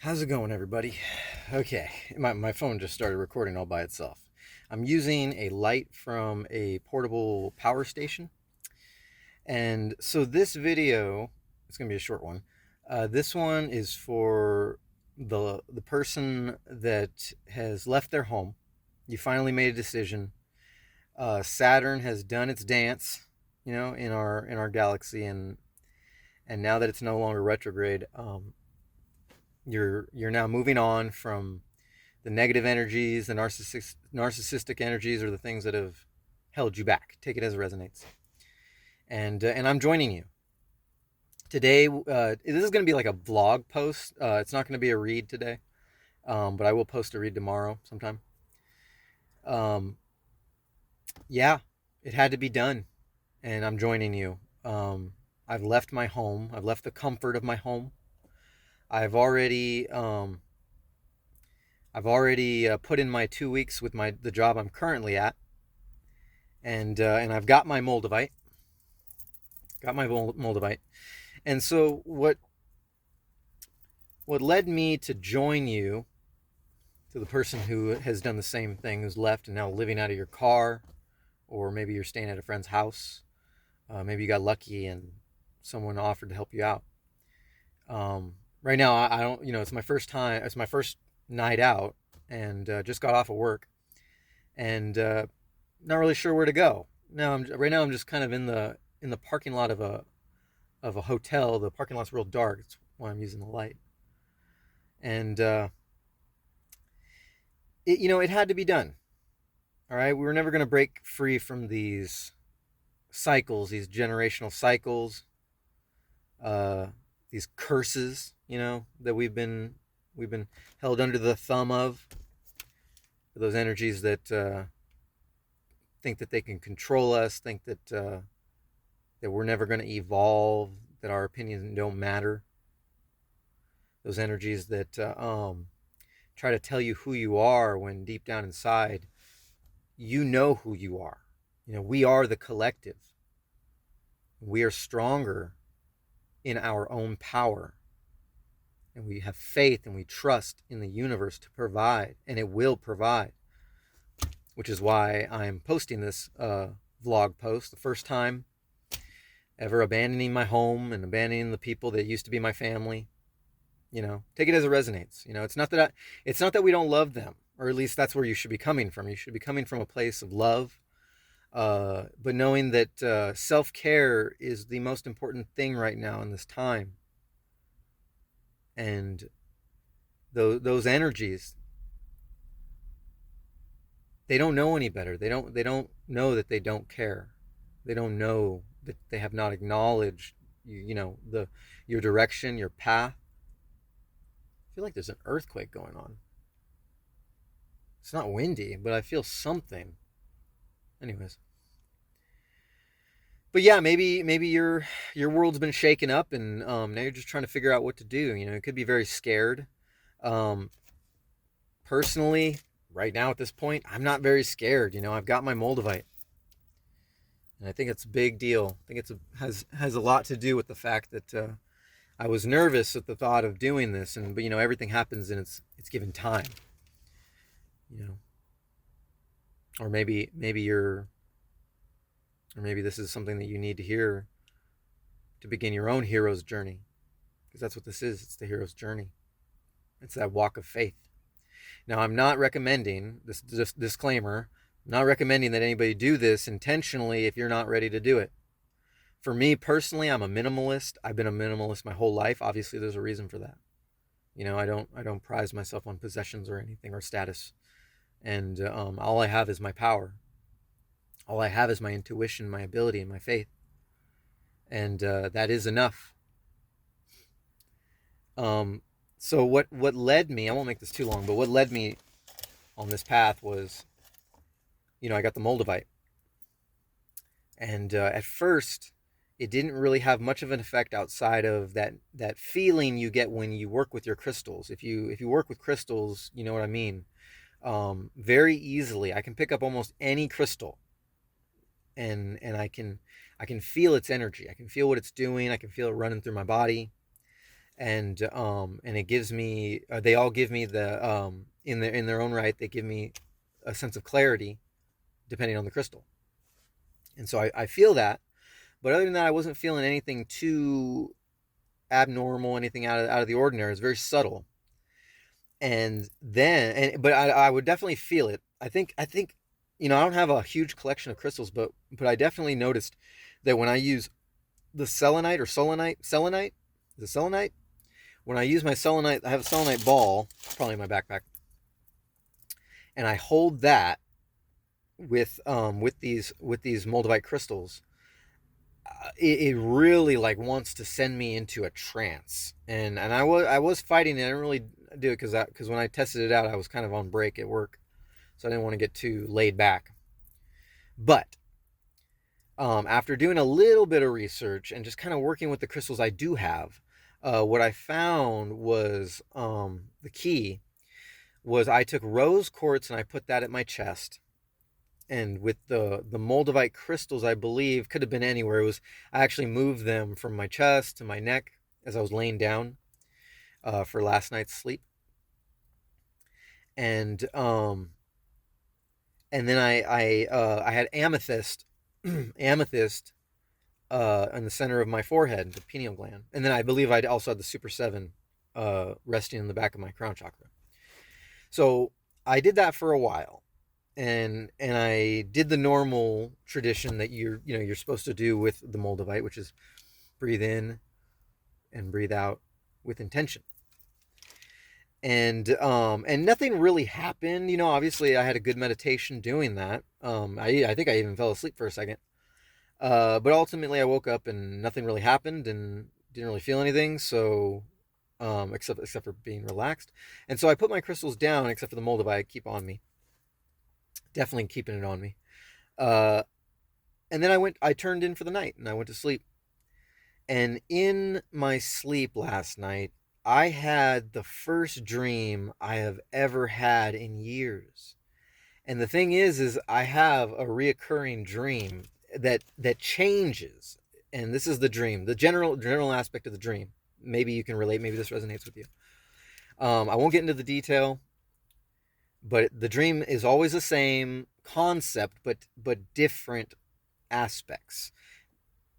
How's it going, everybody? Okay, my phone just started recording all by itself. I'm using a light from a portable power station. And so this video, it's going to be a short one. This one is for the person that has left their home. You finally made a decision. Saturn has done its dance, in our galaxy, and now that it's no longer retrograde, you're now moving on from the negative energies, the narcissistic energies, or the things that have held you back. Take it as it resonates. And I'm joining you today. This is going to be like a vlog post. It's not going to be a read today, but I will post a read tomorrow sometime. Um, yeah, it had to be done, and I'm joining you. I've left my home. I've left the comfort of my home. I've already put in my 2 weeks with the job I'm currently at, and I've got my Moldavite, and so what led me to join you, to the person who has done the same thing, who's left and now living out of your car, or maybe you're staying at a friend's house, maybe you got lucky and someone offered to help you out. Right now, I don't, it's my first time, it's my first night out, and just got off of work, and not really sure where to go. Right now I'm just kind of in the parking lot of a hotel. The parking lot's real dark. That's why I'm using the light. And it had to be done. All right, we were never going to break free from these cycles, these generational cycles, these curses, that we've been held under the thumb of. Those energies that think that they can control us, think that we're never going to evolve, that our opinions don't matter. Those energies that try to tell you who you are when deep down inside, you know who you are. We are the collective. We are stronger in our own power. And we have faith and we trust in the universe to provide, and it will provide. Which is why I'm posting this vlog post, the first time ever abandoning my home and abandoning the people that used to be my family. Take it as it resonates. It's not that we don't love them, or at least that's where you should be coming from. You should be coming from a place of love, but knowing that self-care is the most important thing right now in this time. And those energies, they don't know any better. They don't know that they don't care. They don't know that they have not acknowledged your direction, your path. I feel like there's an earthquake going on. It's not windy, but I feel something. Anyways. But yeah, maybe your world's been shaken up, and now you're just trying to figure out what to do. It could be very scared. Um, Personally, right now at this point, I'm not very scared. I've got my Moldavite, and I think it's a big deal. I think has a lot to do with the fact that I was nervous at the thought of doing this, but everything happens in its given time. You know, or maybe this is something that you need to hear to begin your own hero's journey, because that's what this is. It's the hero's journey. It's that walk of faith. Now, I'm not recommending this disclaimer. I'm not recommending that anybody do this intentionally if you're not ready to do it. For me personally, I'm a minimalist. I've been a minimalist my whole life. Obviously, there's a reason for that. I don't prize myself on possessions or anything, or status, and all I have is my power. All I have is my intuition, my ability, and my faith, and that is enough. So what led me? I won't make this too long, but what led me on this path was, I got the Moldavite, and at first, it didn't really have much of an effect outside of that feeling you get when you work with your crystals. If you work with crystals, you know what I mean. Very easily, I can pick up almost any crystal, and I can feel its energy. I can feel what it's doing. I can feel it running through my body, and it gives me they all give me the in their own right, they give me a sense of clarity depending on the crystal. And so I feel that, but other than that, I wasn't feeling anything too abnormal, anything out of the ordinary. It's very subtle. And then, but I would definitely feel it. I think, I don't have a huge collection of crystals, but I definitely noticed that when I use the selenite or selenite, the selenite. When I use my selenite, I have a selenite ball, probably in my backpack, and I hold that with these moldavite crystals. It really like wants to send me into a trance, and I was fighting it. I didn't really do it because when I tested it out, I was kind of on break at work, so I didn't want to get too laid back. But after doing a little bit of research and just kind of working with the crystals I do have, what I found was the key was I took rose quartz and I put that at my chest. And with the moldavite crystals, I believe could have been anywhere. It was I actually moved them from my chest to my neck as I was laying down for last night's sleep, and then I had amethyst amethyst in the center of my forehead, the pineal gland, and then I believe I also had the super seven resting in the back of my crown chakra. So I did that for a while, and I did the normal tradition that you're supposed to do with the moldavite, which is breathe in and breathe out with intention. And nothing really happened. Obviously I had a good meditation doing that. I think I even fell asleep for a second. But ultimately I woke up and nothing really happened and didn't really feel anything. So except for being relaxed. And so I put my crystals down, except for the moldavite I keep on me. Definitely keeping it on me. Uh, and then I turned in for the night and I went to sleep. And in my sleep last night, I had the first dream I have ever had in years. And the thing is I have a reoccurring dream that changes. And this is the dream, the general aspect of the dream. Maybe you can relate. Maybe this resonates with you. I won't get into the detail, but the dream is always the same concept, but different aspects.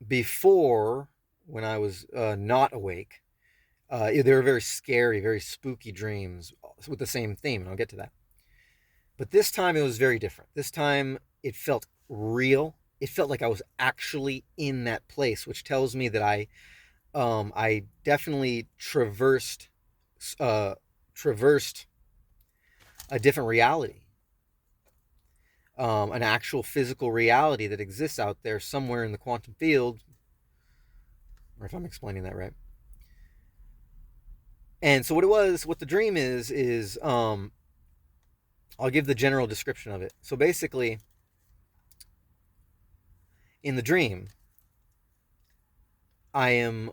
Before, when I was not awake, they were very scary, very spooky dreams with the same theme, and I'll get to that. But this time it was very different. This time it felt real. It felt like I was actually in that place, which tells me that I definitely traversed a different reality, an actual physical reality that exists out there somewhere in the quantum field, or if I'm explaining that right. And so what the dream is I'll give the general description of it. So basically, in the dream, I am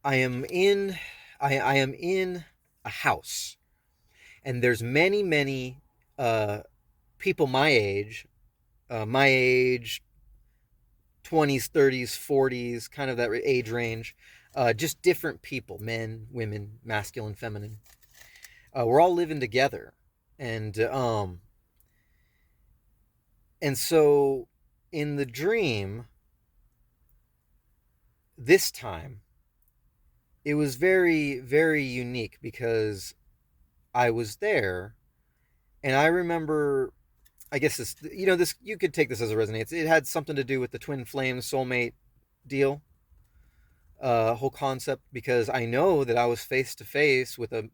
I am in I am in a house, and there's many uh, people my age, 20s, 30s, 40s, kind of that age range, just different people, men, women, masculine, feminine. We're all living together, and so in the dream this time, it was very very unique because I was there, and I remember. I guess this you could take this as a resonance. It had something to do with the twin flame soulmate deal, whole concept, because I know that I was face to face with a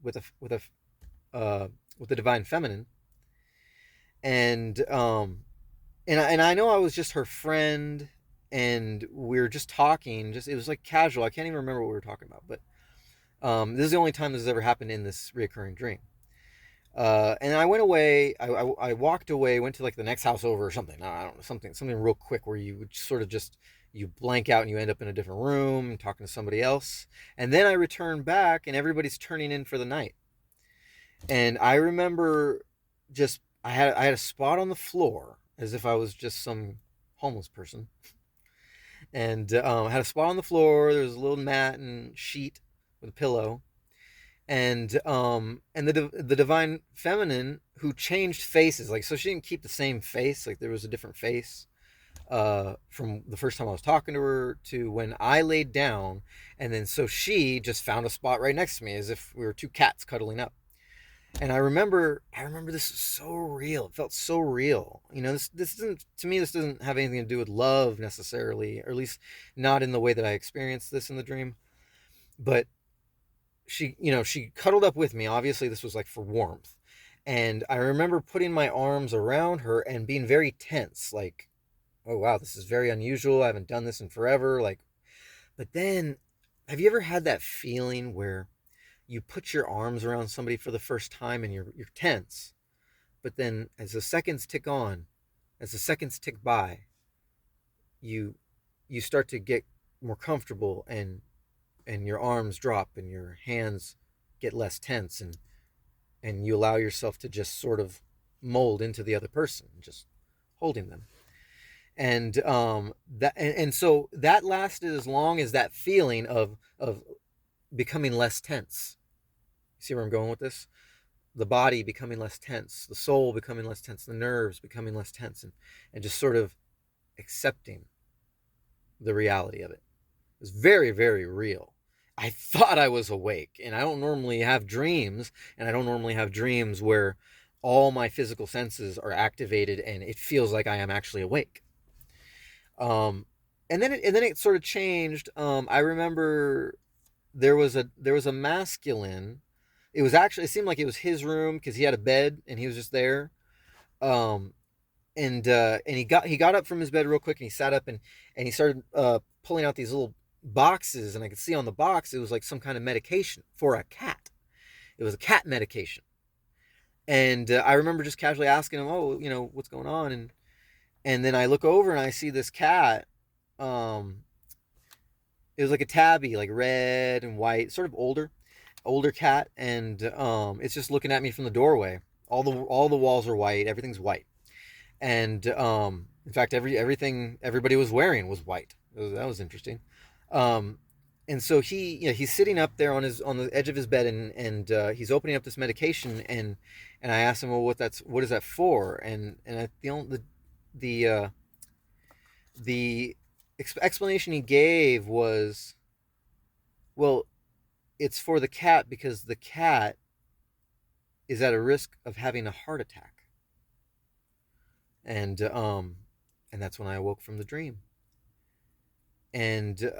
divine feminine, and I know I was just her friend, and we were just talking. Just it was like casual. I can't even remember what we were talking about, but this is the only time this has ever happened in this reoccurring dream. And I went away. I walked away. Went to like the next house over or something. I don't know, something real quick where you would sort of just you blank out and you end up in a different room talking to somebody else. And then I return back and everybody's turning in for the night. And I remember just I had a spot on the floor as if I was just some homeless person, and I had a spot on the floor. There was a little mat and sheet with a pillow, and the divine feminine who changed faces. Like, so she didn't keep the same face. Like, there was a different face from the first time I was talking to her to when I laid down, and then so she just found a spot right next to me as if we were two cats cuddling up. And I remember this was so real. It felt so real. This isn't, to me, this doesn't have anything to do with love necessarily, or at least not in the way that I experienced this in the dream. But she cuddled up with me. Obviously, this was like for warmth. And I remember putting my arms around her and being very tense, like, oh wow, this is very unusual. I haven't done this in forever. Like, but then, have you ever had that feeling where you put your arms around somebody for the first time and you're tense, but then as the seconds tick on, as the seconds tick by, you you start to get more comfortable, and your arms drop and your hands get less tense, and you allow yourself to just sort of mold into the other person, just holding them. And so that lasted as long as that feeling of becoming less tense. See where I'm going with this? The body becoming less tense, the soul becoming less tense, the nerves becoming less tense, and just sort of accepting the reality of it. It was very, very real. I thought I was awake, and I don't normally have dreams, and I don't normally have dreams where all my physical senses are activated and it feels like I am actually awake. Um, and then it sort of changed. I remember there was a masculine. It seemed like it was his room because he had a bed and he was just there. Um, and he got up from his bed real quick, and he sat up, and he started pulling out these little boxes, and I could see on the box it was like some kind of medication for a cat. It was a cat medication, and I remember just casually asking him, "Oh, what's going on?" And then I look over and I see this cat. Um, it was like a tabby, like red and white, sort of older cat, and it's just looking at me from the doorway. All the walls are white, everything's white, and in fact, everything everybody was wearing was white. That was interesting. Um, and so he's sitting up there on the edge of his bed, and he's opening up this medication, and I asked him, well, what is that for? And the the explanation he gave was, well, it's for the cat because the cat is at a risk of having a heart attack. And that's when I awoke from the dream. And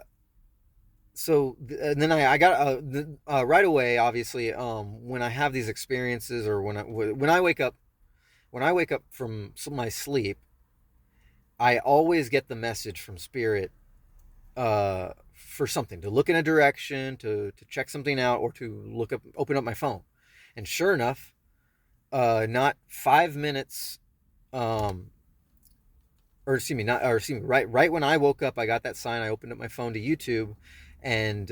and then I got right away, obviously, when I have these experiences, or when I wake up from my sleep, I always get the message from spirit, for something, to look in a direction, to check something out, or to open up my phone. And sure enough, not 5 minutes, or excuse me, not or excuse me, right when I woke up, I got that sign. I opened up my phone to YouTube, and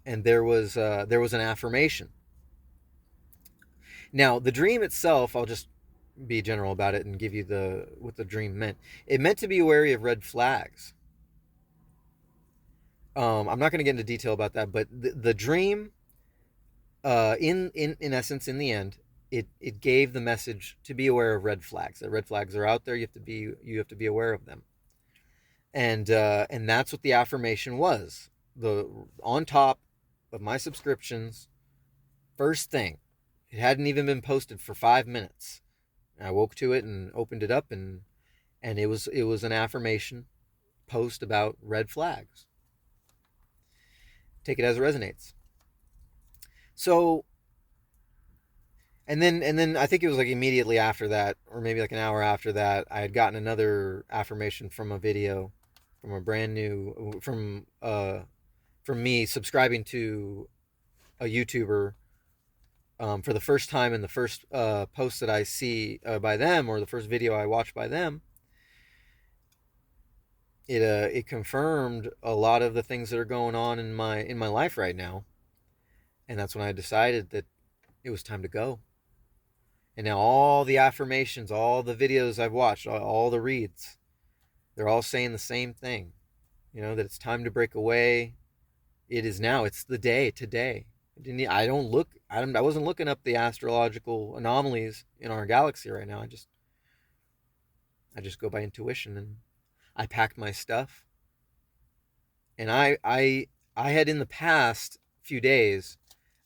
there was an affirmation. Now, the dream itself, I'll just be general about it and give you what the dream meant. It meant to be wary of red flags. I'm not going to get into detail about that, but the dream, in essence, in the end, it gave the message to be aware of red flags. That red flags are out there. You have to be aware of them. And that's what the affirmation was. On top of my subscriptions, first thing. It hadn't even been posted for 5 minutes. I woke to it and opened it up, and it was an affirmation post about red flags. Take it as it resonates. So, and then I think it was like immediately after that, or maybe like an hour after that, I had gotten another affirmation from a video, from a brand new from me subscribing to a YouTuber, for the first time, in the first post that I see by them, or the first video I watch by them. It confirmed a lot of the things that are going on in my life right now, and that's when I decided that it was time to go. And now all the affirmations, all the videos I've watched, all the reads, they're all saying the same thing. That it's time to break away. It is now. It's the day today. I wasn't looking up the astrological anomalies in our galaxy right now. I just go by intuition, and I packed my stuff, and I had in the past few days,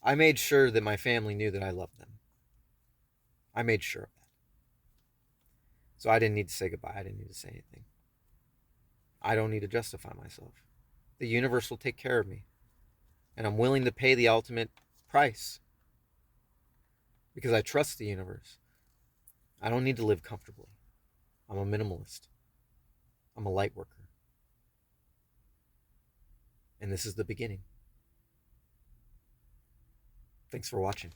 I made sure that my family knew that I loved them. I made sure of that. So I didn't need to say goodbye. I didn't need to say anything. I don't need to justify myself. The universe will take care of me. And I'm willing to pay the ultimate price because I trust the universe. I don't need to live comfortably. I'm a minimalist. I'm a light worker. And this is the beginning. Thanks for watching.